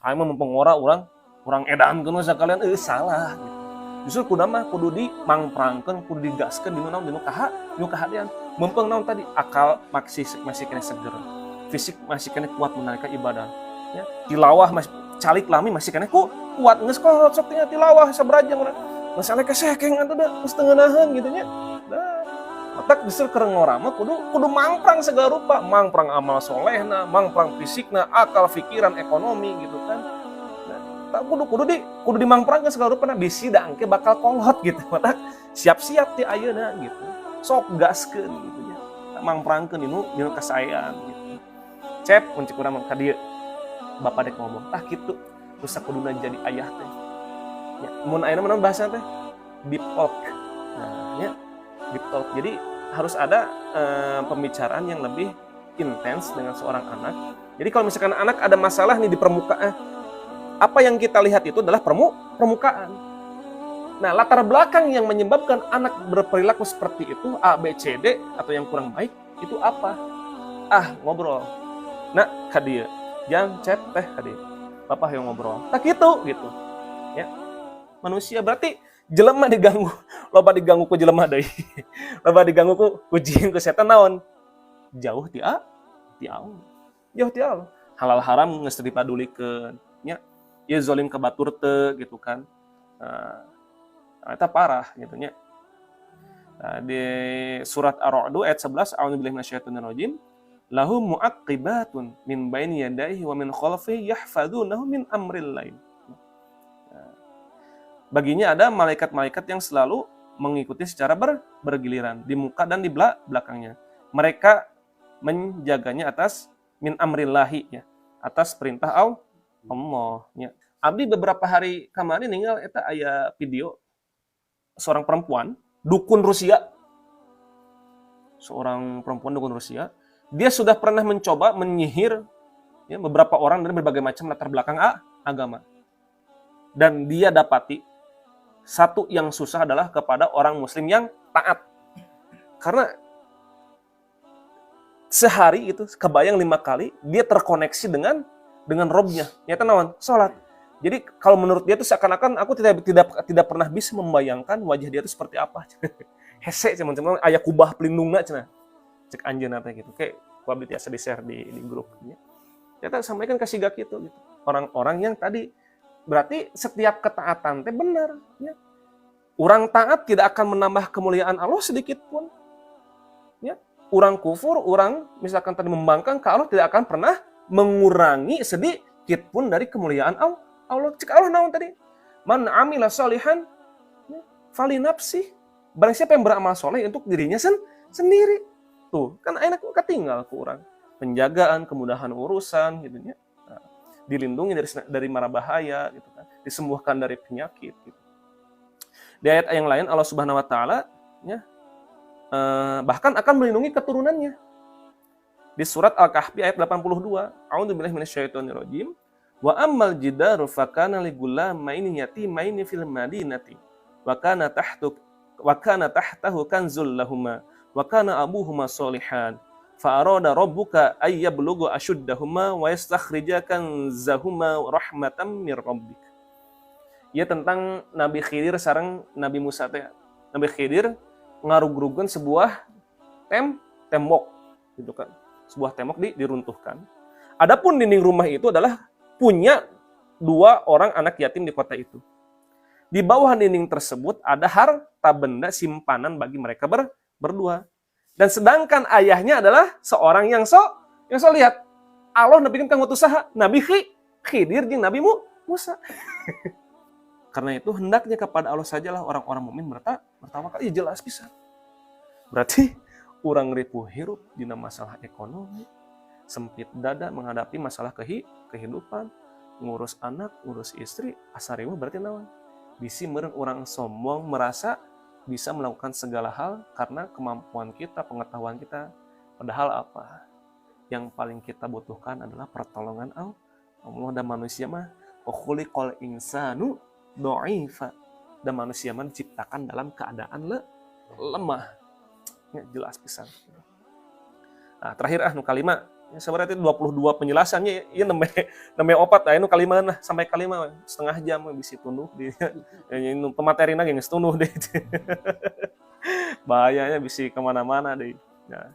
aing mah mempengora urang edankeun sakalian salah gitu. Justru kudu dimangprangkeun, kudu digaskeun dinu naon dinu kahadian. Mumpung naon tadi akal masih kena seger. Fisik masih kena kuat menunaikan ibadah. Ya, tilawah masih calik lami masih kena kuat geus kolot sok tinggal tilawah sabrajang urang. Geus elek keseheng atuh da geus teu ngeunaheun kitu nya. Matak justru keur ngora mah kudu mangprang segala rupa, mangprang amal solehna, mangprang fisikna, akal, pikiran, ekonomi gitu kan. Kudu dimangprangkeun segala rupa bisi da engke bakal kolot gitu. Matak siap-siap ti ayeuna gitu. Sok gaskeun gitu nya. Mangprangkeun dinu kasaean gitu. Cep muncul urang ka dieu. Bapak dek ngomong, kitu terus kuduna jadi ayah teh. Ya, mun ayeuna mah bahasa teh deep talk. Nah, ya deep talk. Jadi harus ada pembicaraan yang lebih intens dengan seorang anak. Jadi kalau misalkan anak ada masalah nih di permukaan, apa yang kita lihat itu adalah permukaan. Nah, latar belakang yang menyebabkan anak berperilaku seperti itu, A, B, C, D, atau yang kurang baik, itu apa? Ngobrol. Nah, kadia. Jangan chat teh kadia. Bapak yang ngobrol. Tak gitu. Ya. Manusia berarti jelema diganggu. Loba diganggu ku jelema deui. Loba diganggu ku jin ku setan naon? Jauh ti Allah. Jauh ti Allah. Halal haram geus teu dipadulikeun. Nya. Ieu zalim ka batur teu gitu kan. Eta parah gitu nya. Di surat Ar-Ra'd ayat 11, A'udzubillahi minasyaitonirrajim. Lahum mu'aqibatun min baini yadayhi wa min khalfihi yahfazunahu min amrillah. Baginya ada malaikat-malaikat yang selalu mengikuti secara bergiliran di muka dan di belakangnya. Mereka menjaganya atas min amrillahi ya, atas perintah Allah ya. Abdi beberapa hari kemarin ninggal eta aya video seorang perempuan dukun Rusia. Seorang perempuan dukun Rusia, dia sudah pernah mencoba menyihir ya, beberapa orang dari berbagai macam latar belakang agama. Dan dia dapati satu yang susah adalah kepada orang muslim yang taat. Karena sehari itu kebayang 5 kali dia terkoneksi dengan Robnya. Nyata naon? Salat. Jadi kalau menurut dia itu seakan-akan aku tidak pernah bisa membayangkan wajah dia itu seperti apa. Hese cuman aya kubah pelindungna cenah. Cek anjeunna teh gitu. Kayak abdi biasa di-share di grup ya. Kita sampaikan ke siga gitu. Orang-orang yang tadi berarti setiap ketaatan teh benar ya. Orang taat tidak akan menambah kemuliaan Allah sedikit pun. Ya. Orang kufur, orang misalkan tadi membangkang ke Allah tidak akan pernah mengurangi sedikit pun dari kemuliaan Allah. Cek Allah naon tadi? Man amila sholihan fali nafsi. Barang siapa yang beramal soleh untuk dirinya sendiri. Tuh, kan enak ketinggal ke orang. Penjagaan, kemudahan urusan gitu ya. Nah, dilindungi dari mara bahaya gitu kan. Disembuhkan dari penyakit gitu. Di ayat yang lain Allah Subhanahu wa taala ya, bahkan akan melindungi keturunannya. Di surat Al-Kahfi ayat 82, A'udzubillahi minasyaitonirrajim. Wa ammal jidaru fakana ligulamaini yatimaini fil madinati wa kana tahtahu kanzul lahuma wa kana abuhuma sholihan fa arada rabbuka ay yablughu ashuddahuma wa yastakhrija kanzahuma rahmatan mir rabbik. Ya tentang Nabi Khidir sareng Nabi Musa teh. Nabi Khidir ngarugrugkeun sebuah tembok gitu kan. Sebuah tembok diruntuhkan. Adapun dinding rumah itu adalah punya 2 orang anak yatim di kota itu. Di bawah dinding tersebut ada harta benda simpanan bagi mereka berdua. Dan sedangkan ayahnya adalah seorang yang lihat. Allah nabikan kanggo usaha Nabi Khidir jeung Nabi Musa. Karena itu hendaknya kepada Allah sajalah orang-orang mukmin bertawakal. Iya jelas bisa. Berarti urang ripuh hirup dina masalah ekonomi, sempit dada menghadapi masalah kehidupan, ngurus anak, ngurus istri, asariwa berarti naon? Bisi meureun urang sombong merasa bisa melakukan segala hal karena kemampuan kita, pengetahuan kita. Padahal apa? Yang paling kita butuhkan adalah pertolongan Allah dan manusia mah khuliqal insanu dha'ifa. Dan manusia mah diciptakan dalam keadaan lemah. Ya, jelas pisan. Nah, terakhir nu kalima Sebenarnya itu 22 penjelasannya ieu nembe opat aya nu kalimahan sampai kalima setengah jam bisi tunduh di nu pematerina ge geus tunduh deh. Bahayanya bisi kemana-mana deh. Nah,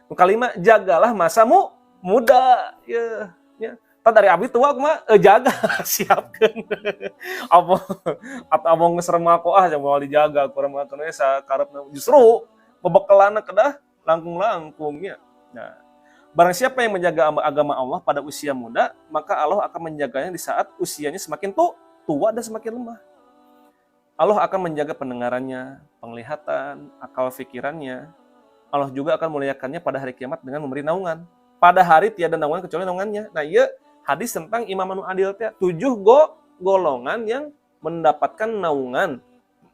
nu kalima jagalah masamu muda ya. Tah dari abdi tua mah jaga siapkeun. Apa atau abang geus remakoah jeung moal dijaga kurang mah kana sakarepna justru bebekelanna kedah langkung-langkung nya. Nah, barang siapa yang menjaga agama Allah pada usia muda, maka Allah akan menjaganya di saat usianya semakin tua dan semakin lemah. Allah akan menjaga pendengarannya, penglihatan, akal pikirannya. Allah juga akan memuliakannya pada hari kiamat dengan memberi naungan. Pada hari tiada naungan kecuali naungannya. Nah, iya hadis tentang Imam Anu Adil teh 7 golongan yang mendapatkan naungan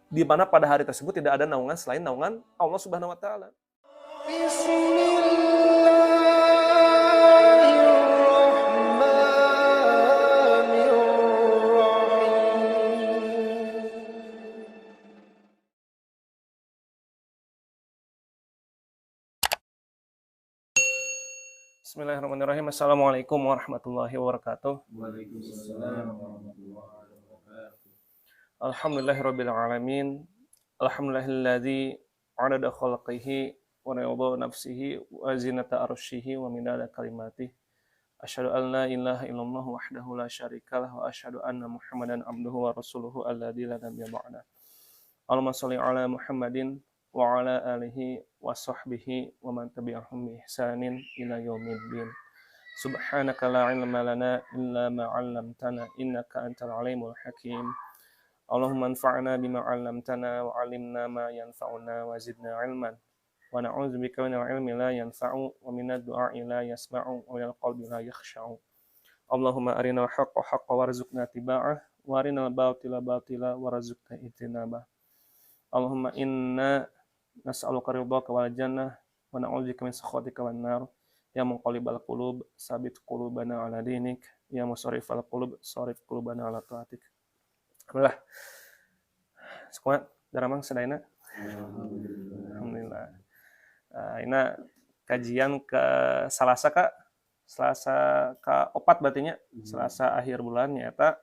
di mana pada hari tersebut tidak ada naungan selain naungan Allah Subhanahu wa taala. Bismillahirrahmanirrahim. Assalamualaikum warahmatullahi wabarakatuh. Waalaikumsalam warahmatullahi wabarakatuh. Alhamdulillahirabbil alamin. Alhamdulillahilladzi 'adada khalqihi wa ridha nafsihi wa zinata arsyihi wa midada kalimatihi. Asyhadu an la ilaha illallah wahdahu la syarikalah wa asyhadu anna Muhammadan abduhu wa rasuluhu alladzi la nabiyya ba'da. Allahumma shalli ala Muhammadin wa ala alihi wa sahbihi wa man tabi'ahum bi ihsanin ila yaumiddin. Subhanaka la ilma lana illa ma 'allamtana innaka antal alimul hakim. Allahumma anfa'na bima 'allamtana wa 'allimna ma yanfa'una wa zidna 'ilman. Wa na'udzubika minal 'ilmi la yanfa'u wa minad du'a'i la yasma'u wa minal qalbi la yakhsha'u. Allahumma arinal haqqa haqqan warzuqna tiba'ah wa arinal batila batila warzuqna ijtinabah. Allahumma inna nas'aluka ridhaka wal jannah wa na'udzubika min sakhatika wan nar. Ya muqallibal qulub sabit qulubana ala dinik, ya musarrifal qulub sarif qulubana ala taatik. Alhamdulillah. Sekolah daramang sedayana. Alhamdulillah. Ini kajian ke Salasa Kak. Selasa ka 4 berarti nya. Selasa akhir bulan nyata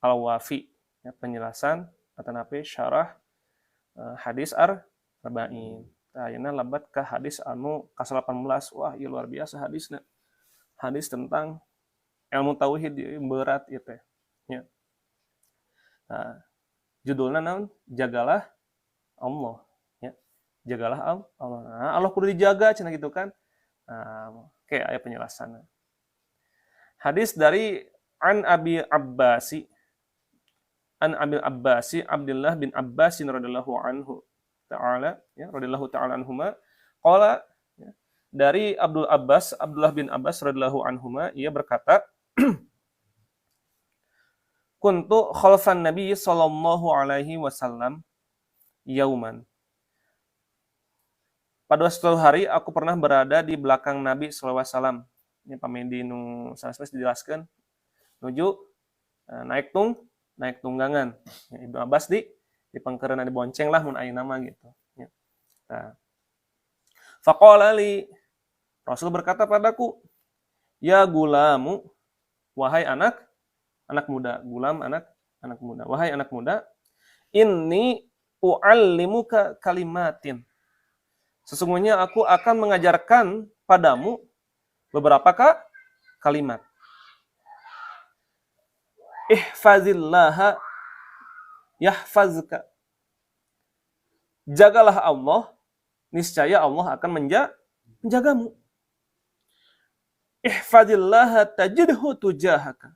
Al-Wafi ya, penjelasan atau napi syarah hadis arba'in. Ayeuna lebat ke hadis anu ke-18. Wah, ieu luar biasa hadisna. Hadis tentang ilmu tauhid berat ieu teh. Ya. Nah, judulna naon? Jagalah Allah, ya. Jagalah Allah. Nah, Allah kudu dijaga cenah gitu kan. Nah, oke, aya penjelasanna. Hadis dari An Abi Abbasi Abdullah bin Abbas radhiyallahu anhu ta'ala ya radhiyallahu ta'ala anhuma qala ya, dari Abdullah bin Abbas radhiyallahu anhuma ia berkata kuntu khalfan nabi sallallahu alaihi wasallam yauman. Pada suatu hari aku pernah berada di belakang Nabi sallallahu alaihi wasallam. Ini pamedi nu sanes dijelaskeun nuju naik tunggangan. Ya, Ibnu Abbas di pangkeurna dibonceng lah mun aya nama gitu. Ya. Nah. Faqala li Rasul berkata padaku, ya gulamu, wahai anak muda, gulam anak muda, wahai anak muda, inni u'allimuka kalimatin. Sesungguhnya aku akan mengajarkan padamu beberapa kalimat. Ihfazillaha yahfazka. Jagalah Allah, niscaya Allah akan menjagamu. Ihfazillaha tajidhu tujahaka.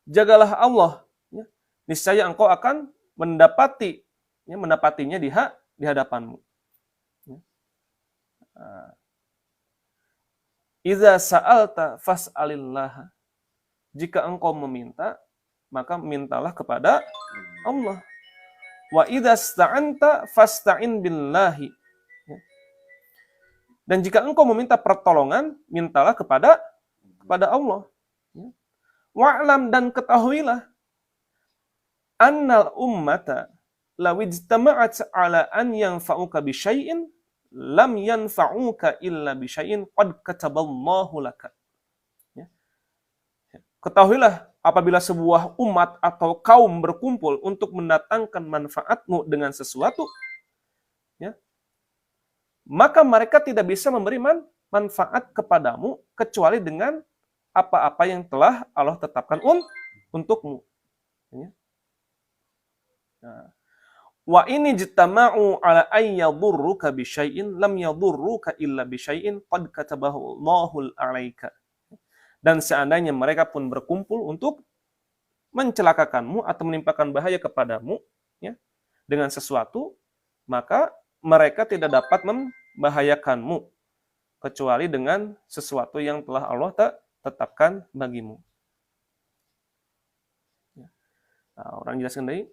Jagalah Allah, ya, niscaya engkau akan mendapatinya di hadapanmu. Iza sa'alta fas'alillaha. Jika engkau meminta, maka mintalah kepada Allah. Wa idza sta'anta fasta'in billahi. Dan jika engkau meminta pertolongan, mintalah kepada Allah. Wa'lam dan ketahuilah annal ummata law ijtama'at ala an yanfa'uka bi syai'in lam yanfa'uka illa bisyai'in qad kataballahu laka. Ya. Ketahuilah apabila sebuah umat atau kaum berkumpul untuk mendatangkan manfaatmu dengan sesuatu, ya, maka mereka tidak bisa memberi manfaat kepadamu kecuali dengan apa-apa yang telah Allah tetapkan untukmu. Ya. Nah, wa ini jitama'u ala ay yadurruka bisyai'in lam yadurruka illa bisyai'in qad katabahu Allahul 'alaika. Dan seandainya mereka pun berkumpul untuk mencelakakanmu atau menimpakan bahaya kepadamu, ya, dengan sesuatu, maka mereka tidak dapat membahayakanmu kecuali dengan sesuatu yang telah Allah tetapkan bagimu. Nah, orang jelaskan dari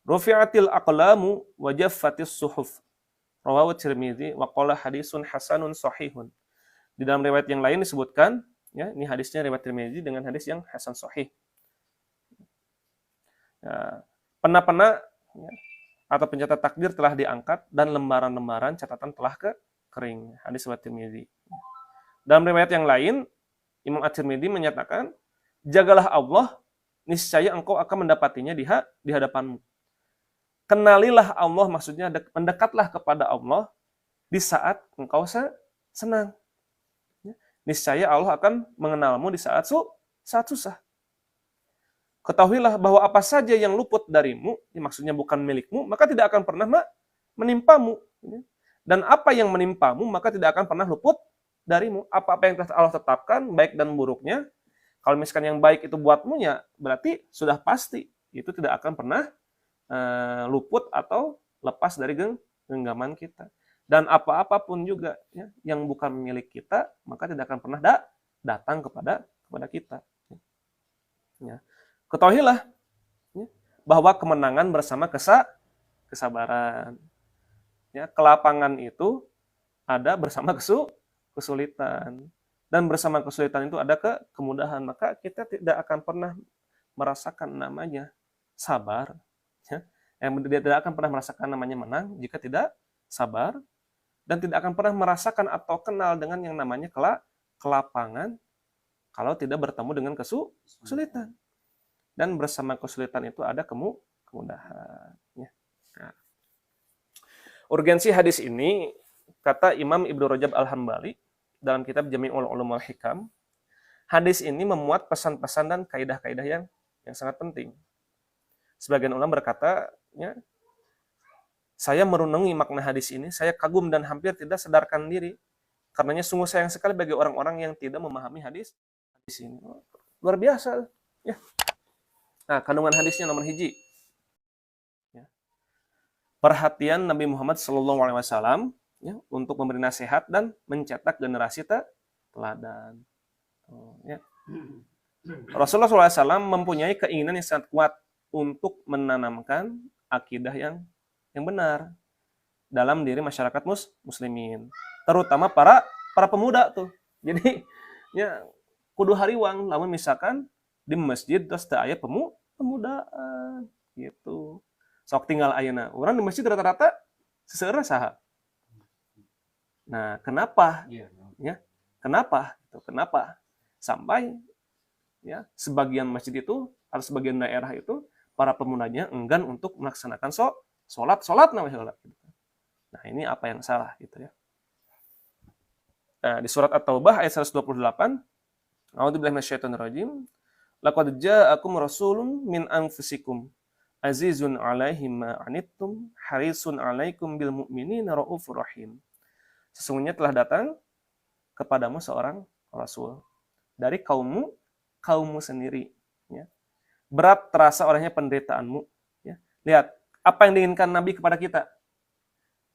Rufi'atil aqlamu wa jaffatis suhuf. Rawahu Tirmidzi wa qala hadisun hasanun sahihun. Di dalam riwayat yang lain disebutkan, ya, ini hadisnya riwayat Tirmidzi dengan hadis yang hasan sahih. Ya, pena-pena, ya, atau pencatat takdir telah diangkat dan lembaran-lembaran catatan telah kering. Hadis riwayat Tirmidzi. Dalam riwayat yang lain, Imam At-Tirmidzi menyatakan, jagalah Allah, niscaya engkau akan mendapatinya di hadapanmu. Kenalilah Allah, maksudnya mendekatlah kepada Allah di saat engkau senang. Niscaya Allah akan mengenalmu di saat susah. Ketahuilah bahwa apa saja yang luput darimu, maksudnya bukan milikmu, maka tidak akan pernah menimpamu. Dan apa yang menimpamu, maka tidak akan pernah luput darimu. Apa-apa yang telah Allah tetapkan, baik dan buruknya, kalau misalkan yang baik itu buatmu, ya berarti sudah pasti. Itu tidak akan pernah luput atau lepas dari genggaman kita. Dan apa-apapun juga, ya, yang bukan milik kita, maka tidak akan pernah datang kepada kita. Ya. Ketahuilah, ya, bahwa kemenangan bersama kesabaran. Ya, kelapangan itu ada bersama kesulitan. Dan bersama kesulitan itu ada kemudahan. Maka kita tidak akan pernah merasakan namanya sabar. Ya. Yang tidak akan pernah merasakan namanya menang jika tidak sabar. Dan tidak akan pernah merasakan atau kenal dengan yang namanya kelapangan kalau tidak bertemu dengan kesulitan. Dan bersama kesulitan itu ada kemudahan. Ya. Nah. Urgensi hadis ini, kata Imam Ibnu Rajab Al-Hambali dalam kitab Jami'ul Ulum wal Hikam, hadis ini memuat pesan-pesan dan kaidah-kaidah yang sangat penting. Sebagian ulama berkata, ya, saya merenungi makna hadis ini, saya kagum dan hampir tidak sadarkan diri. Karenanya sungguh sayang sekali bagi orang-orang yang tidak memahami hadis ini. Luar biasa. Ya. Nah, kandungan hadisnya nomor hiji. Ya. Perhatian Nabi Muhammad SAW, ya, untuk memberi nasihat dan mencetak generasi teladan. Ya. Rasulullah SAW mempunyai keinginan yang sangat kuat untuk menanamkan akidah yang benar dalam diri masyarakat muslimin, terutama para pemuda tuh. Jadi, ya, kudu hariwang lamun misalkan di masjid terus teu aya pemudaan gitu. Sok tinggal ayeuna. Orang di masjid rata-rata seseueurna saha? Nah, kenapa? Ya, kenapa? Gitu. Kenapa? Sampai, ya, sebagian masjid itu atau sebagian daerah itu para pemudanya enggan untuk melaksanakan sholat namanya. Nah, ini apa yang salah gitu ya. Nah, di surat At-Taubah ayat 128, A'udzubillahi minasyaitonirrajim. Laqad ja'akum rasulun min anfusikum azizun 'alaihi ma 'anittum harisun 'alaikum bil mu'minina raufur rahim. Sesungguhnya telah datang kepadamu seorang rasul dari kaummu sendiri, ya. Berat terasa olehnya penderitaanmu, ya. Lihat, apa yang diinginkan Nabi kepada kita?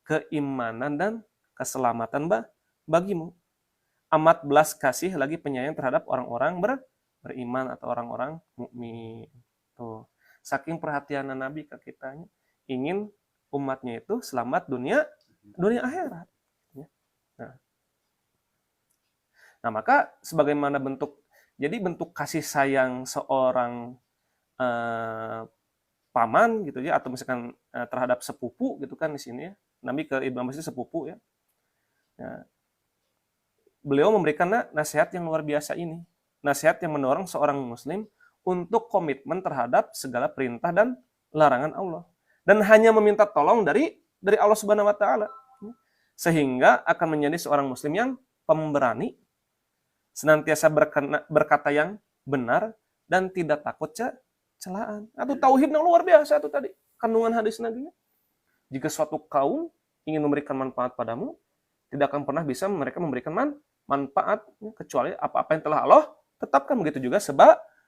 Keimanan dan keselamatan bagimu. Amat belas kasih lagi penyayang terhadap orang-orang beriman atau orang-orang mukmin. Tuh, saking perhatian Nabi ke kitanya, ingin umatnya itu selamat dunia akhirat. Ya. Nah, maka sebagaimana bentuk kasih sayang seorang paman gitu ya, atau misalkan terhadap sepupu gitu kan di sini ya, Nabi ke Ibnu Abbas itu sepupu ya. Ya. Beliau memberikan nasihat yang luar biasa ini. Nasihat yang mendorong seorang muslim untuk komitmen terhadap segala perintah dan larangan Allah. Dan hanya meminta tolong dari Allah Subhanahu wa taala. Sehingga akan menjadi seorang muslim yang pemberani, senantiasa berkata yang benar dan tidak takut celaan. Atau tauhidnya luar biasa itu tadi. Kandungan hadis Nabi. Jika suatu kaum ingin memberikan manfaat padamu, tidak akan pernah bisa mereka memberikan manfaat kecuali apa-apa yang telah Allah tetapkan. Begitu juga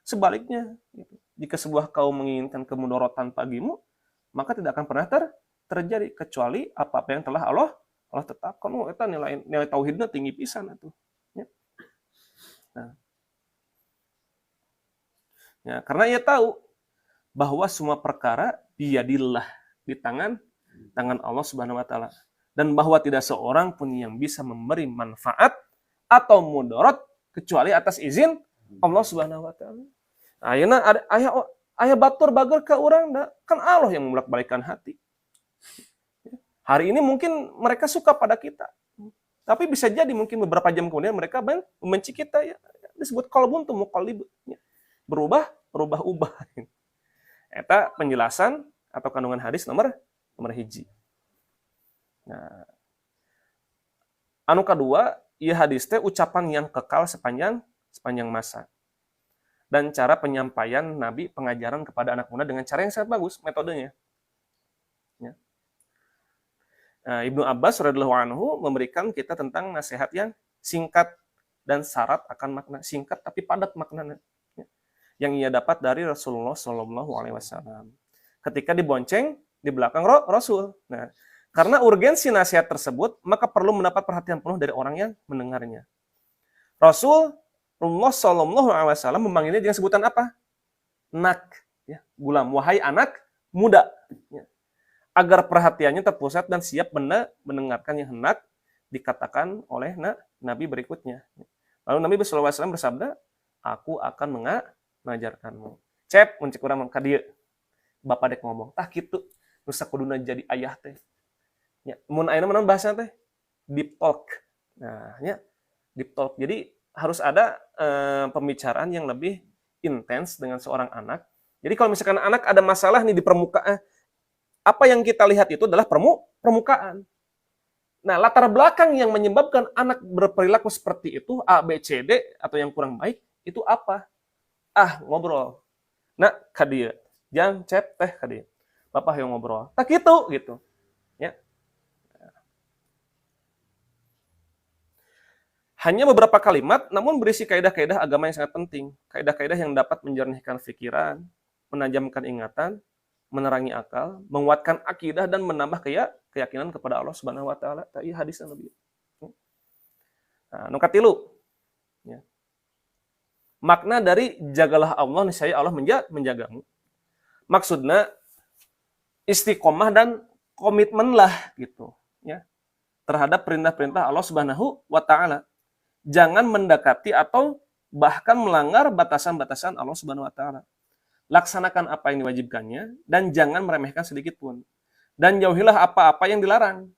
sebaliknya. Jika sebuah kaum menginginkan kemudorotan bagimu, maka tidak akan pernah terjadi kecuali apa-apa yang telah Allah tetapkan. Itu nilai tauhidnya tinggi pisan itu. Ya, karena ia tahu bahwa semua perkara biyadillah, di tangan Allah Subhanahu wa taala, dan bahwa tidak seorang pun yang bisa memberi manfaat atau mudarat kecuali atas izin Allah Subhanahu wa taala. Ayeuna aya batur bager ka urang da, kan Allah yang membolak-balikkan hati. Hari ini mungkin mereka suka pada kita, tapi bisa jadi mungkin beberapa jam kemudian mereka membenci kita ya. Disebut qalbun tu muqallib. Berubah-ubah. Eta penjelasan atau kandungan hadis nomor hiji. Nah, anu kedua, ieu hadis teh ucapan yang kekal sepanjang masa. Dan cara penyampaian Nabi pengajaran kepada anak muda dengan cara yang sangat bagus metodenya. Ya. Nah, Ibnu Abbas radhiyallahu anhu memberikan kita tentang nasihat yang singkat dan syarat akan makna, singkat tapi padat maknanya, yang ia dapat dari Rasulullah Shallallahu Alaihi Wasallam ketika dibonceng di belakang Rasul. Nah, karena urgensi nasihat tersebut, maka perlu mendapat perhatian penuh dari orang yang mendengarnya. Rasulullah Shallallahu Alaihi Wasallam memanggilnya dengan sebutan apa? Nak, ya, gulam, wahai anak muda, ya. Agar perhatiannya terpusat dan siap mendengarkan yang hendak dikatakan oleh Nabi berikutnya. Lalu Nabi SAW bersabda, aku akan mengajarkanmu. Cep, muncik urang ka dieu. Bapak dek ngomong, tah kitu. Nusa kuduna jadi ayah teh. Ya, mun ayeuna meunaun bahasa teh deep talk. Nah, ya, deep talk. Jadi harus ada pembicaraan yang lebih intens dengan seorang anak. Jadi kalau misalkan anak ada masalah nih di permukaan, apa yang kita lihat itu adalah permukaan. Nah, latar belakang yang menyebabkan anak berperilaku seperti itu, A, B, C, D, atau yang kurang baik, itu apa? Ngobrol. Nah, kadia. Jangan cep teh kadia. Bapak yang ngobrol. Tak gitu. Ya. Hanya beberapa kalimat, namun berisi kaidah-kaidah agama yang sangat penting. Kaidah-kaidah yang dapat menjernihkan pikiran, menajamkan ingatan, menerangi akal, menguatkan akidah, dan menambah keyakinan kepada Allah Subhanahu wa taala. Tadi hadisnya lebih. Nah, nu katilu. Ya. Makna dari jagalah Allah, niscaya Allah menjagamu. Maksudnya istiqomah dan komitmenlah gitu, ya. Terhadap perintah-perintah Allah Subhanahu wa taala. Jangan mendekati atau bahkan melanggar batasan-batasan Allah Subhanahu wa taala. Laksanakan apa yang diwajibkannya dan jangan meremehkan sedikit pun. Dan jauhilah apa-apa yang dilarang.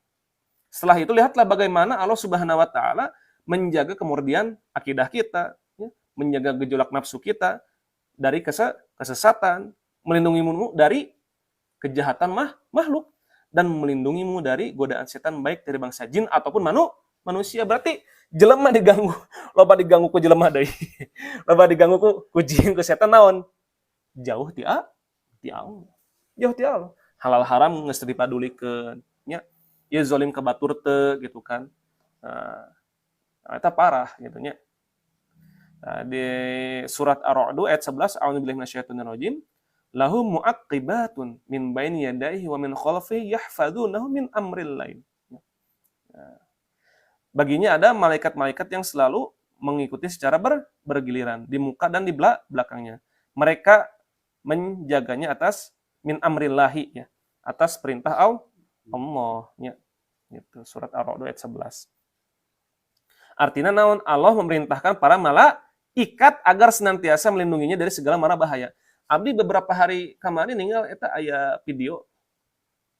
Setelah itu lihatlah bagaimana Allah Subhanahu wa taala menjaga kemurnian akidah kita, ya, menjaga gejolak nafsu kita dari kesesatan, melindungimu dari kejahatan makhluk, dan melindungimu dari godaan setan baik dari bangsa jin ataupun manusia. Berarti jelema diganggu, loba diganggu ku jelema deui. Loba diganggu ku jin, ku setan naon? Jauh ti Allah. Jauh ti Allah. Halal haram geus dipadulikeun nya. Ieu zalim ka batur teu gitu kan. Eta parah gitu nya. Di surat Ar-Ra'd ayat 11, a'udzubillahi minasyaitonir rajim. Lahum mu'aqibatun min baini yadayhi wa min khalfihi yahfazunahu min amrillah. Baginya ada malaikat-malaikat yang selalu mengikuti secara bergiliran di muka dan di belakangnya. Mereka menjaganya atas min amrillahi, ya, atas perintah Allah, ya. Gitu, surat Ar-Ra'd ayat 11. Artinya naon? Allah memerintahkan para malaikat agar senantiasa melindunginya dari segala mara bahaya. Abdi beberapa hari kemarin ninggal eta aya video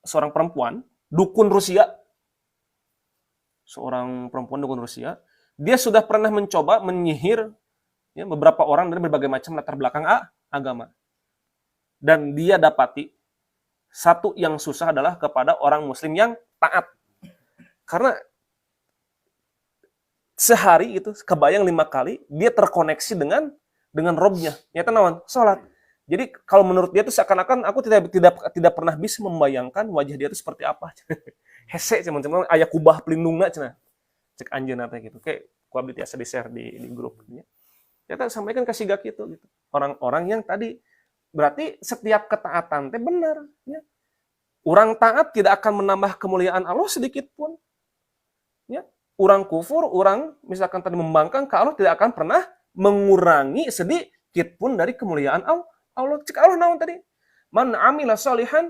seorang perempuan dukun Rusia, seorang perempuan dukun Rusia, dia sudah pernah mencoba menyihir ya, beberapa orang dari berbagai macam latar belakang agama. Dan dia dapati satu yang susah adalah kepada orang muslim yang taat. Karena sehari itu kebayang 5 kali dia terkoneksi dengan robnya. Nyata naon? Sholat. Jadi kalau menurut dia itu seakan-akan aku tidak pernah bisa membayangkan wajah dia itu seperti apa. Hese cuman aya kubah pelindungna cenah. Cek anjeunna teh gitu. Kayak ku abdi tiasa di-share di grup gitu ya. Kita sampaikan ke sigak itu gitu. Orang-orang yang tadi berarti setiap ketaatan teh benar ya. Orang taat tidak akan menambah kemuliaan Allah sedikit pun. Ya. Orang kufur, orang misalkan tadi membangkang ke Allah tidak akan pernah mengurangi sedikit pun dari kemuliaan Allah. Cek Allah naon tadi? Man amila sholihan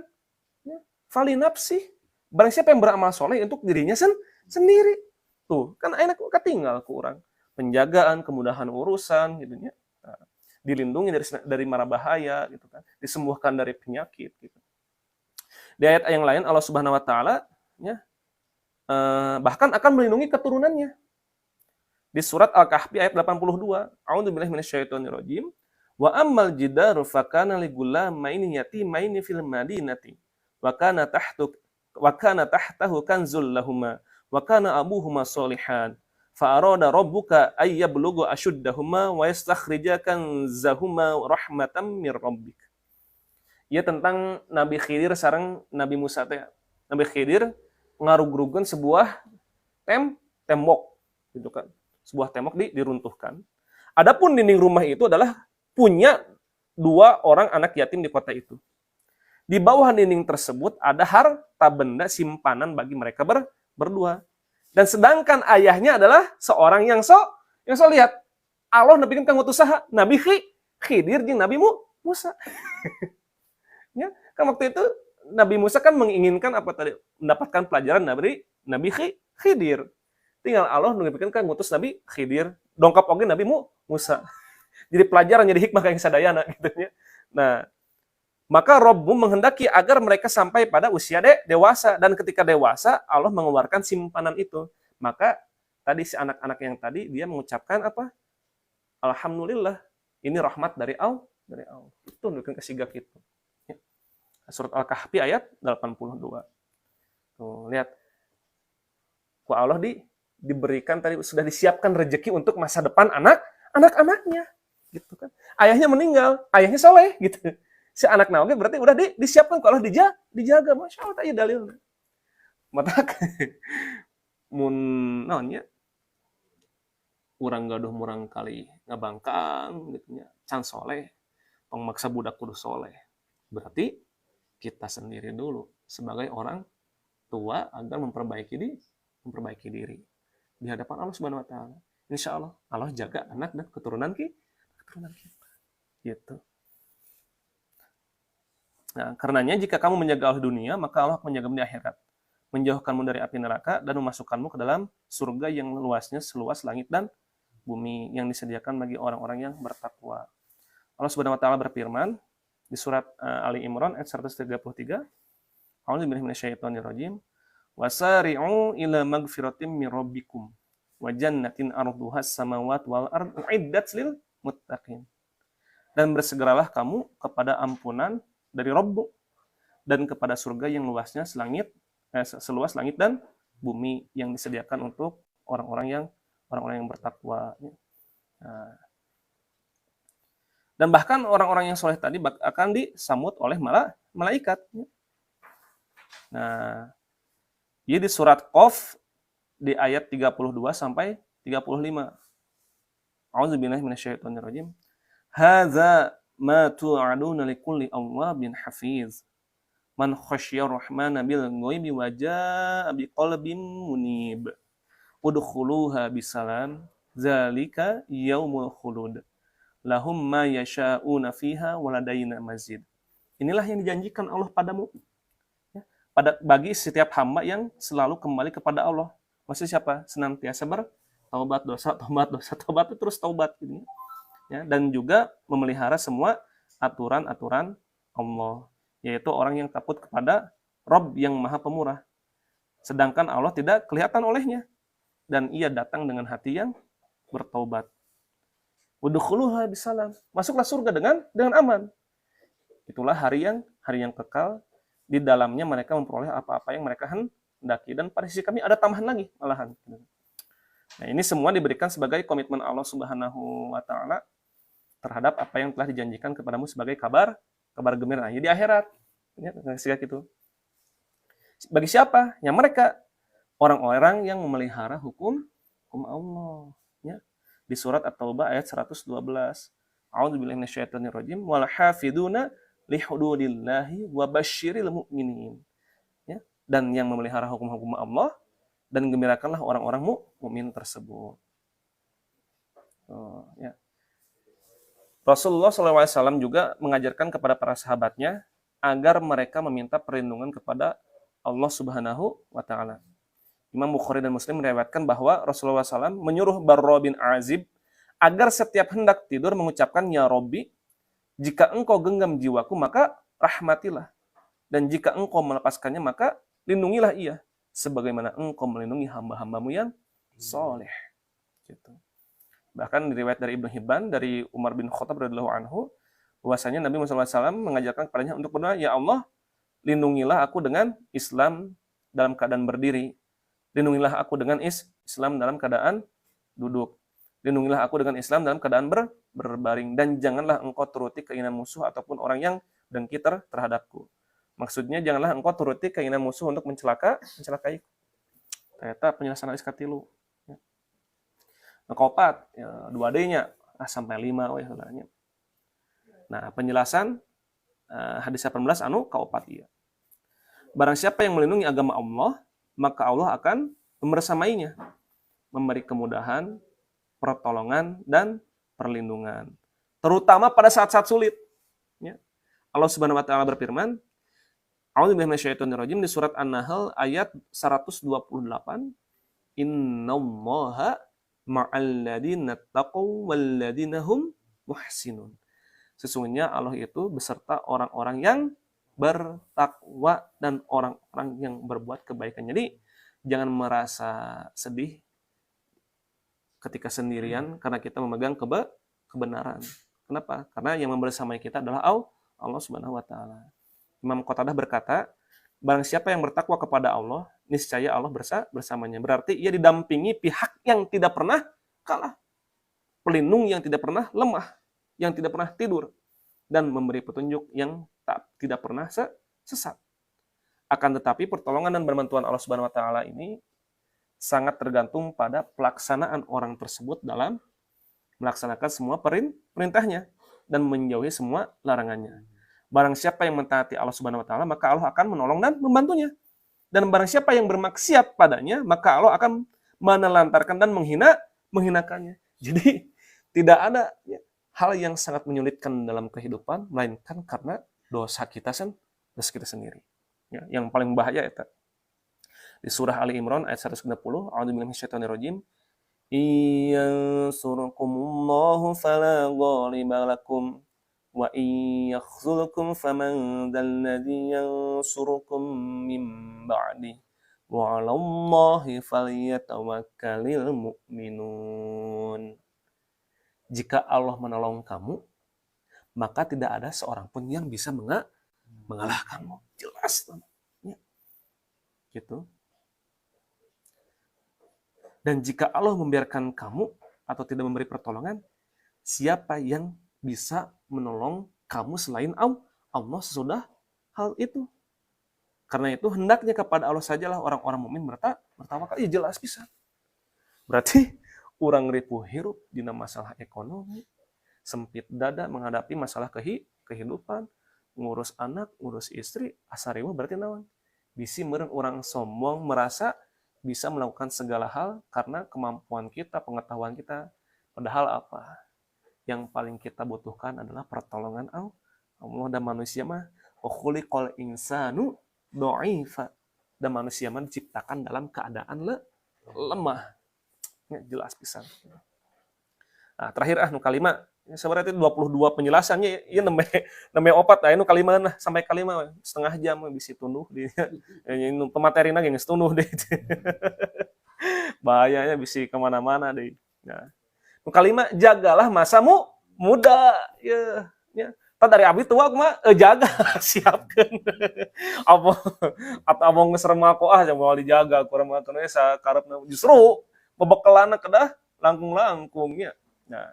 ya, fali nafsi. Barang siapa yang beramal soleh untuk dirinya sendiri. Tuh, kan enak ketinggal ke orang. Penjagaan, kemudahan urusan gitu ya. Nah, dilindungi dari mara bahaya gitu kan. Disembuhkan dari penyakit gitu. Di ayat yang lain Allah Subhanahu wa taala ya bahkan akan melindungi keturunannya. Di surat Al-Kahfi ayat 82, A'udzubillahi minasyaitonirrajim. Wa ammal jidaru fakana li gulamaini yatimaini fil madinati wa kana tahtahu kanzul lahumā wa kana abuhuma sholihan fa arada rabbuka ay yablugha ashuddahuma wa yastakhrija kanzahuma rahmatan mir rabbik. Ya tentang Nabi Khidir sareng Nabi Musa teh. Nabi Khidir ngarugrugkeun sebuah tembok gitu kan. Sebuah tembok diruntuhkan. Adapun dinding rumah itu adalah punya 2 orang anak yatim di kota itu. Di bawah dinding tersebut ada harta benda simpanan bagi mereka berdua. Dan sedangkan ayahnya adalah seorang yang lihat. Allah nebikeun kanggo usaha Nabi Khidir jeung Nabi Musa. Ya, kan waktu itu Nabi Musa kan menginginkan apa tadi? Mendapatkan pelajaran dari Nabi Khidir. Tinggal Allah nebikeun kan ngutus Nabi Khidir, dongkap oge Nabi Musa. Jadi pelajaran, jadi hikmah kayak sadayana gitu ya. Nah, maka Rabbu menghendaki agar mereka sampai pada usia dewasa, dan ketika dewasa Allah mengeluarkan simpanan itu. Maka tadi si anak-anak yang tadi dia mengucapkan apa? Alhamdulillah, ini rahmat dari Allah. Itu nunjukkan ke sigak itu. Ya. Surat Al-Kahfi ayat 82. Tuh, lihat. Ku Allah diberikan tadi sudah disiapkan rezeki untuk masa depan anak-anaknya. Gitu kan. Ayahnya meninggal, ayahnya soleh gitu. Si anak naoge berarti udah disiapkan kalau dijaga. Masya Allah tadi dalil. Matak mun naonnya urang gaduh murang kali ngabangkang gitu nya. Can soleh, pangmaksa budak kudu soleh. Berarti kita sendiri dulu sebagai orang tua agar memperbaiki diri di hadapan Allah Subhanahu wa taala. Insya Allah jaga anak dan keturunan kita. Gitu. Nah, karenanya jika kamu menjaga Allah dunia, maka Allah akan menjagamu di akhirat. Menjauhkanmu dari api neraka dan memasukkanmu ke dalam surga yang luasnya seluas langit dan bumi yang disediakan bagi orang-orang yang bertakwa. Allah Subhanahu wa taala berfirman di surat Ali Imran ayat 133, A'udzubillahi minasyaitonirrajim. Wasari'u ila magfiratim min rabbikum wa jannatin arduhas samawati wal ardu uiddat lil muttaqin. Dan bersegeralah kamu kepada ampunan dari Rabb dan kepada surga yang luasnya seluas langit dan bumi yang disediakan untuk orang-orang yang bertakwa. Nah, dan bahkan orang-orang yang soleh tadi akan disambut oleh malaikat. Nah, ini di surat Qaf di ayat 32 sampai 35. A'udzubillahi minasyaitonirrajim. Hadza ma tu'aduna likulli awwabin hafiz. Man khasyiyar rahmana bil ghaibi wa jaa'a biqalbin munib. Udkhuluha bisalam. Zalika yaumul khulud. Lahum ma yasha'una fiha wa ladaina mazid. Inilah yang dijanjikan Allah padamu. Bagi setiap hamba yang selalu kembali kepada Allah. Maksudnya siapa? Senantiasa bertaubat tobat terus taubat gitu. Ya, dan juga memelihara semua aturan-aturan Allah, yaitu orang yang takut kepada Rabb yang Maha Pemurah. sedangkan Allah tidak kelihatan olehnya, dan ia datang dengan hati yang bertaubat. Udkhuluha bisalam, masuklah surga dengan aman. Itulah hari yang kekal, di dalamnya mereka memperoleh apa-apa yang mereka hendaki, dan pada sisi kami ada tambahan lagi malahan. Nah, ini semua diberikan sebagai komitmen Allah Subhanahu wa taala terhadap apa yang telah dijanjikan kepadamu sebagai kabar gembira di akhirat. Ya, gitu. Bagi siapa? Yang mereka orang-orang yang memelihara hukum Allah. Ya. Di surat At-Taubah ayat 112. A'udzubillahi minasyaitonirrajim wal hafiduna li hududillahi wa basyiril mu'minin. Ya. Dan yang memelihara hukum-hukum Allah dan gembirakanlah orang-orang mukmin tersebut. Ya. Rasulullah SAW juga mengajarkan kepada para sahabatnya agar mereka meminta perlindungan kepada Allah Subhanahu wa taala. Imam Bukhari dan Muslim meriwayatkan bahwa Rasulullah SAW menyuruh Barra bin Azib agar setiap hendak tidur mengucapkan ya Robbi, jika engkau genggam jiwaku maka rahmatilah, dan jika engkau melepaskannya maka lindungilah ia sebagaimana engkau melindungi hamba-hambamu yang soleh. Gitu. Bahkan diriwayat dari Ibnu Hibban dari Umar bin Khattab radhiyallahu anhu bahwasanya Nabi Muhammad SAW mengajarkan kepadanya untuk berdoa, ya Allah, lindungilah aku dengan Islam dalam keadaan berdiri, lindungilah aku dengan Islam dalam keadaan duduk, lindungilah aku dengan Islam dalam keadaan berbaring, dan janganlah engkau turuti keinginan musuh ataupun orang yang dengki terhadapku. Maksudnya janganlah engkau turuti keinginan musuh untuk mencelakai. Ternyata penjelasan hadis katilu. Keopat, ya, 2D-nya sampai 5 we sebenarnya. Nah, penjelasan hadis 18 keopat iya. Barang siapa yang melindungi agama Allah, maka Allah akan membersamainya, memberi kemudahan, pertolongan dan perlindungan, terutama pada saat-saat sulit. Ya. Allah Subhanahu wa taala berfirman, A'udzubillahi minasyaitonirrajim di surat An-Nahl ayat 128, Innallaha ma'alladzina taqaw walladzina hum muhsinun. Sesungguhnya Allah itu beserta orang-orang yang bertakwa dan orang-orang yang berbuat kebaikan. Jadi jangan merasa sedih ketika sendirian karena kita memegang kebenaran. Kenapa? Karena yang membersamai kita adalah Allah Subhanahu wa taala. Imam Qatadah berkata, barang siapa yang bertakwa kepada Allah, niscaya Allah bersamanya. Berarti ia didampingi pihak yang tidak pernah kalah, pelindung yang tidak pernah lemah, yang tidak pernah tidur, dan memberi petunjuk yang tidak pernah sesat. Akan tetapi pertolongan dan bantuan Allah Subhanahu wa taala ini sangat tergantung pada pelaksanaan orang tersebut dalam melaksanakan semua perintahnya dan menjauhi semua larangannya. Barang siapa yang mentaati Allah Subhanahu wa taala, maka Allah akan menolong dan membantunya. Dan barang siapa yang bermaksiat padanya, maka Allah akan menelantarkan dan menghinakannya. Jadi tidak ada hal yang sangat menyulitkan dalam kehidupan melainkan karena dosa kita sendiri. Ya, yang paling bahaya itu di surah Ali Imran ayat 160, A'udzubillahi minasyaitonirrajim. Iyansurkumullahu fala ghaliba lakum wa iyakhzulkum faman dzalladzi yansurukum min ba'di wa 'alallahi falyatawakkalul mu'minun. Jika Allah menolong kamu, maka tidak ada seorang pun yang bisa mengalahkanmu. Jelas, ya. Gitu. Dan jika Allah membiarkan kamu atau tidak memberi pertolongan, siapa yang bisa menolong kamu selain Allah sesudah hal itu? Karena itu hendaknya kepada Allah sajalah orang-orang mukmin bertawakal. Ya jelas bisa. Berarti urang ripuh hirup dina masalah ekonomi, sempit dada menghadapi masalah kehidupan, ngurus anak, ngurus istri, asarimu berarti naon? Bisi meureun urang sombong merasa bisa melakukan segala hal karena kemampuan kita, pengetahuan kita. Padahal apa? Yang paling kita butuhkan adalah pertolongan Allah, dan manusia mah khuliqal insanu dha'ifa. Dan manusia mah diciptakan dalam keadaan lemah. Ya, jelas pisan. Nah, terakhir nu kalima Sebenarnya itu 22 penjelasannya ieu nembe opat aya nu kalimahan sampai kalima setengah jam bisa tunduh di nu pematerina ge geus tunduh deh. Bahayanya bisa kemana-mana deh. Nah, nu kalima jagalah masamu muda ya. Ya. Tah dari abdi tua mah jaga siapkeun. Apa atau abang geus remako moal dijaga kurang mah teh sakarepna justru bebekelana kedah langkung-langkung nya. Nah,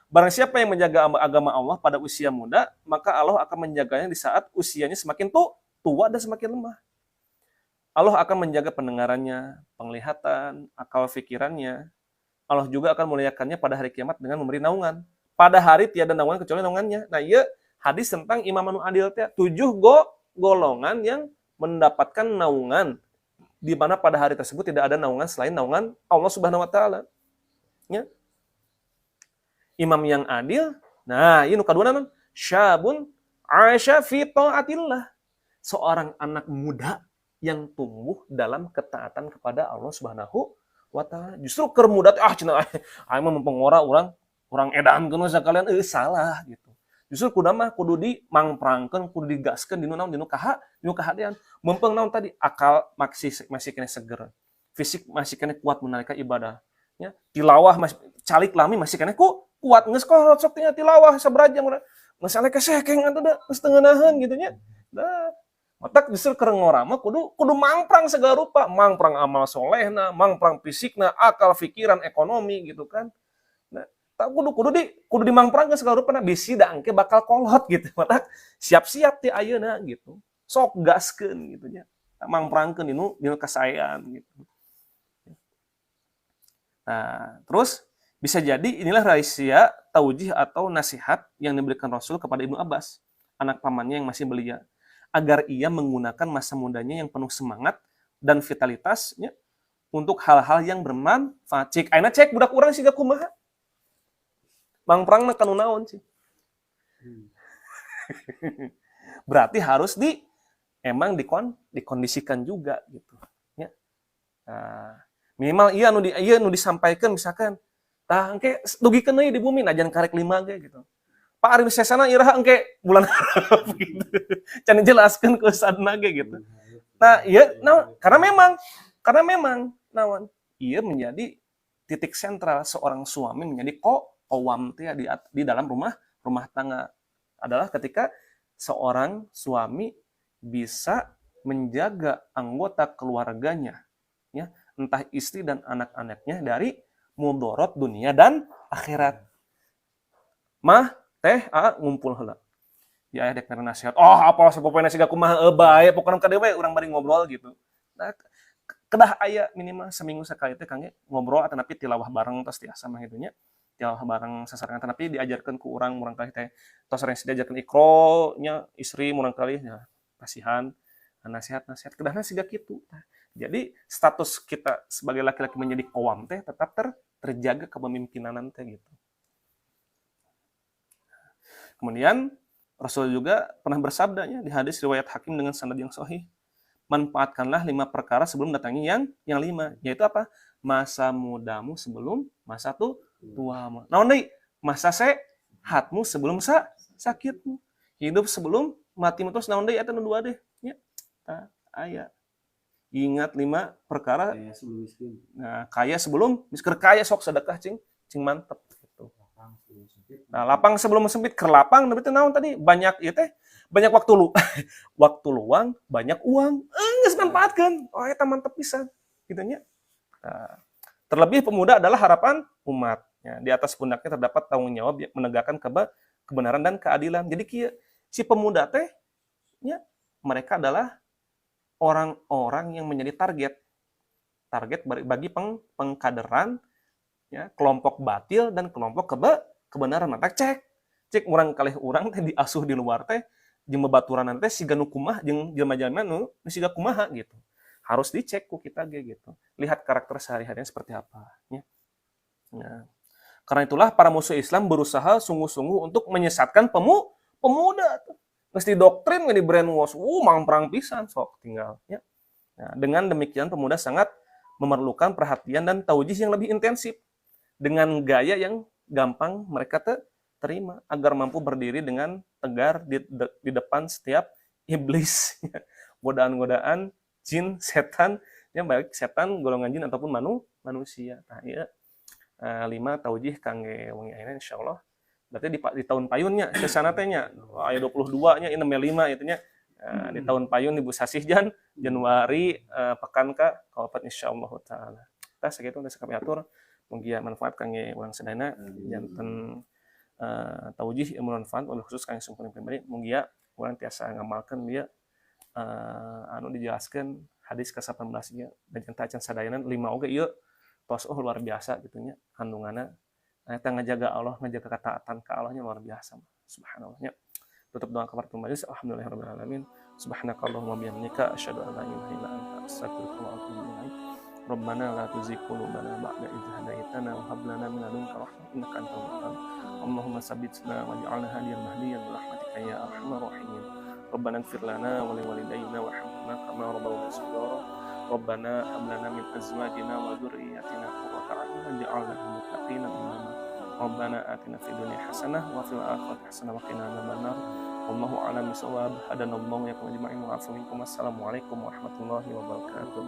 barang siapa yang menjaga agama Allah pada usia muda, maka Allah akan menjaganya di saat usianya semakin tua dan semakin lemah. Allah akan menjaga pendengarannya, penglihatan, akal pikirannya. Allah juga akan memuliakannya pada hari kiamat dengan memberi naungan. Pada hari tiada naungan kecuali naungannya. Nah, iya hadis tentang imam anu adil teh 7 golongan yang mendapatkan naungan di mana pada hari tersebut tidak ada naungan selain naungan Allah Subhanahu wa taala. Ya. Imam yang adil, nah ini kadua naon? Syabun aisha fi taatillah. Seorang anak muda yang tumbuh dalam ketaatan kepada Allah Subhanahu wa taala. Justru keur muda cenah aya mah mempengora urang edankeun sakalian salah gitu. Justru kudu dimangprangkeun, kudu digaskeun dinu naon dinu kahadean. Mumpung naon tadi akal masih kena seger. Fisik masih kena kuat menalika ibadah. Ya, tilawah masih calik lami masih kena kuat geus kolot sok tinggal tilawah sabrajam urang. Masalah kesekeng atuh da geus teu ngeunaheun gitu nya. Da otak justru keur ngorama kudu mangprang segala rupa, mangprang amal solehna, mangprang fisikna, akal pikiran, ekonomi gitu kan. Nah, kudu dimangprangkeun segala rupa bisi da engke bakal kolot gitu. Matak siap-siap ti ayeuna gitu. Sok gaskeun gitu nya. Mangprangkeun dinu kasaean gitu. Nah, terus bisa jadi inilah rahasia taujih atau nasihat yang diberikan Rasul kepada Ibnu Abbas, anak pamannya yang masih belia, agar ia menggunakan masa mudanya yang penuh semangat dan vitalitasnya untuk hal-hal yang bermanfaat. Cik, ayeuna cek budak urang siga kumaha? Mangprangna kanu naon, Cik? Berarti harus emang dikondisikan juga gitu, ya. Nah, minimal iya nu disampaikan misalkan tah engke dugikeun deui di bumi najan karek 5 ge gitu. Pak ari sesana iraha engke bulan hareup gitu. Can dijelaskeun ku sadna ge gitu. Nah, iya karena memang naon? Ieu menjadi titik sentral seorang suami menjadi qawam teh di dalam rumah tangga adalah ketika seorang suami bisa menjaga anggota keluarganya ya, entah istri dan anak-anaknya dari mudorot dunia dan akhirat. Mah teh ngumpul heula. Ya aya dek nasihat. Oh, apa sapopena siga kumaha bae pokona ka dewe urang bari ngobrol gitu. Nah, kedah aya minimal seminggu sekali teh kangge ngobrol atau napi tilawah bareng tos tiasa mah gitu nya. Tilawah bareng sasarangan tapi diajarkeun ku urang kali teh tos sering diajarkeun ikro nya istri urang kali nya kasihan nasihat-nasihat kedahna siga kitu. Jadi status kita sebagai laki-laki menjadi qawam teh tetap terjaga kepemimpinan teh gitu. Kemudian Rasul juga pernah bersabdanya di hadis riwayat Hakim dengan sanad yang sahih, manfaatkanlah 5 perkara sebelum datangnya yang 5, yaitu apa? Masa mudamu sebelum masa tuamu. Naon deui? Masa sehatmu sebelum sakitmu. Hidup sebelum matimu. Terus naon deui eta nu dua deh? Ya. Aya. Ingat 5 perkara. Kaya sebelum miskin. Nah, kaya sebelum miskin, kaya sok sedekah cing mantep gitu. Nah, lapang sebelum sempit, kerlapang berarti naon tadi? Banyak ieu teh, banyak waktu luang, banyak uang. Geus manfaatkeun. Oh, eta mantep pisan. Gitu nya. Nah, terlebih pemuda adalah harapan umat. Ya, di atas pundaknya terdapat tanggung jawab menegakkan kebenaran dan keadilan. Jadi kieu si pemuda teh nya mereka adalah orang-orang yang menjadi target bagi pengkaderan ya, kelompok batil dan kelompok kebenaran. Mata cek urang kalih urang teh diasuh di luar teh jeung babaturan teh siga nu kumaha jeung jelema-jelema nu siga kumaha gitu. Harus dicek ku kita ge gitu. Lihat karakter sehari-harinya seperti apa ya. Nah, karena itulah para musuh Islam berusaha sungguh-sungguh untuk menyesatkan pemuda tuh. Mesti doktrin di brainwash, mangprang pisan sok tinggal ya. Nah, dengan demikian pemuda sangat memerlukan perhatian dan taujih yang lebih intensif dengan gaya yang gampang mereka terima agar mampu berdiri dengan tegar di depan setiap iblis, godaan-godaan jin, setan, yang baik setan golongan jin ataupun manusia. Nah, ya 5 taujih kangge wengi ayeuna insyaallah. Berarti di tahun payunnya kesana teh nya aya 22 nya ini 5 itu nya. Di tahun payun Ibu Sasihjan Januari pekan ka kaopat insyaallah taala. Tah sakitu geus kami atur mugi manfaat kangge urang sedayana janten taujih ilmu manfaat wabil khusus kangge sungkun pribadi mugi urang tiasa ngamalkeun dia anu dijelaskeun hadis ke-18 ieu dan acan sadayana 5 oge ieu tos luar biasa gitu nya kandunganna. Eta ngajaga Allah, ngajaga ketaatan ka Allahnya luar biasa. Subhanallah nya. Tutup doa kabar majelis. Alhamdulillahirabbil alamin. Subhanakallahumma bihamdika asyhadu an la ilaha illa anta astaghfiruka wa atubu ilaik. Rabbana la tuzigh qulubana ba'da idh hadaitana wa hab lana min ladunka rahmah innaka antal wahhab. Allahumma tsabbitna waj'alna hadiyan mahdiyyan bi rahmatika ya arhamar rahimin. Rabbana ighfir lana wa liwalidayna warhamna kama rabbawna shighara. Rabbana hab lana min azwajina wa dhurriyyatina qurrata a'yun waj'alna lil muttaqina imama. Rabbana atina fid dunya hasanah wa fil akhirati hasanah wa qina adzabannar. Wallahu a'lam bissawab. Hadanallahu wa iyyakum ajma'in wa afu minkum. Assalamualaikum warahmatullahi wabarakatuh.